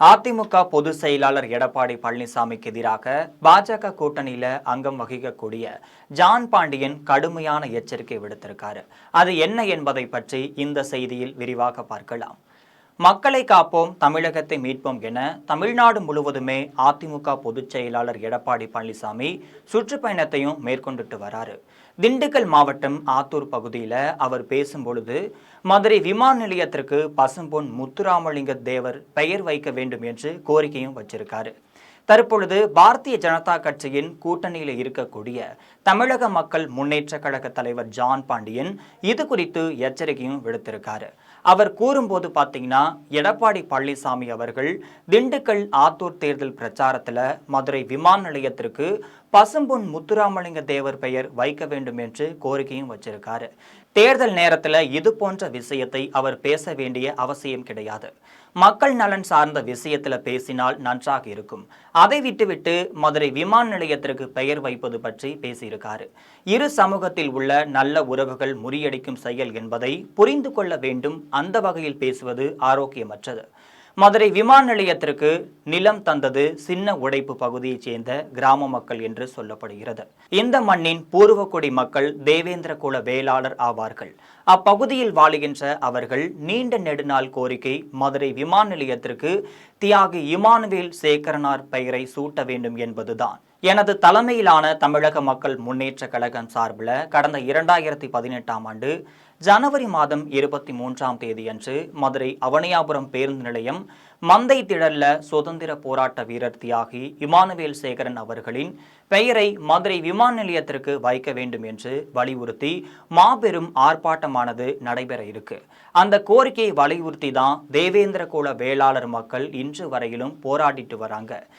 அதிமுக பொதுச் செயலாளர் எடப்பாடி பழனிசாமிக்கு எதிராக பாஜக கூட்டணியில அங்கம் வகிக்கக்கூடிய ஜான் பாண்டியன் கடுமையான எச்சரிக்கை விடுத்திருக்காரு. அது என்ன என்பதை பற்றி இந்த செய்தியில் விரிவாக பார்க்கலாம். மக்களை காப்போம், தமிழகத்தை மீட்போம் என தமிழ்நாடு முழுவதுமே அதிமுக பொதுச் செயலாளர் எடப்பாடி பழனிசாமி சுற்றுப்பயணத்தையும் மேற்கொண்டுட்டு வராரு. திண்டுக்கல் மாவட்டம் ஆத்தூர் பகுதியில் அவர் பேசும்பொழுது மதுரை விமான நிலையத்திற்கு பசும்பொன் முத்துராமலிங்க தேவர் பெயர் வைக்க வேண்டும் என்று கோரிக்கையும் வச்சிருக்காரு. தற்பொழுது பாரதிய ஜனதா கட்சியின் கூட்டணியில் இருக்கக்கூடிய தமிழக மக்கள் முன்னேற்ற கழக தலைவர் ஜான் பாண்டியன் இது குறித்து எச்சரிக்கையும் விடுத்திருக்காரு. அவர் கூறும்போது பார்த்தீங்கன்னா, எடப்பாடி பழனிசாமி அவர்கள் திண்டுக்கல் ஆத்தூர் தேர்தல் பிரச்சாரத்தில் மதுரை விமான நிலையத்திற்கு பசும்பொன் முத்துராமலிங்க தேவர் பெயர் வைக்க வேண்டும் என்று கோரிக்கையும் வச்சிருக்காரு. தேர்தல் நேரத்தில் இது போன்ற விஷயத்தை அவர் பேச வேண்டிய அவசியம் கிடையாது. மக்கள் நலன் சார்ந்த விஷயத்தில் பேசினால் நன்றாக இருக்கும். அதை விட்டுவிட்டு மதுரை விமான நிலையத்திற்கு பெயர் வைப்பது பற்றி பேசியிருக்காரு. இரு சமூகத்தில் உள்ள நல்ல உறவுகள் முறியடிக்கும் செயல் என்பதை புரிந்து கொள்ள வேண்டும். அந்த வகையில் பேசுவது ஆரோக்கியமற்றது. மதுரை விமான நிலையத்திற்கு நிலம் தந்தது சின்ன உடைப்பு பகுதியைச் சேர்ந்த கிராம மக்கள் என்று சொல்லப்படுகிறது. இந்த மண்ணின் பூர்வக்குடி மக்கள் தேவேந்திர குல வேளாளர் ஆவார்கள். அப்பகுதியில் வாழுகின்ற அவர்கள் நீண்ட நெடுநாள் கோரிக்கை மதுரை விமான நிலையத்திற்கு தியாகி இமானுவேல் சேகரனார் பெயரை சூட்ட வேண்டும் என்பதுதான். எனது தலைமையிலான தமிழக மக்கள் முன்னேற்ற கழகம் சார்பில் கடந்த 2018ஆம் ஆண்டு ஜனவரி மாதம் 23ஆம் தேதியன்று மதுரை அவனியாபுரம் பேருந்து நிலையம் மந்தை திடல்ல சுதந்திர போராட்ட வீரர் தியாகி இமானுவேல் சேகரன் அவர்களின் பெயரை மதுரை விமான நிலையத்திற்கு வைக்க வேண்டும் என்று வலியுறுத்தி மாபெரும் ஆர்ப்பாட்டமானது நடைபெற இருக்கு. அந்த கோரிக்கையை வலியுறுத்தி தான் தேவேந்திர குல வேளாளர் மக்கள் இன்று வரையிலும் போராடிட்டு வராங்க.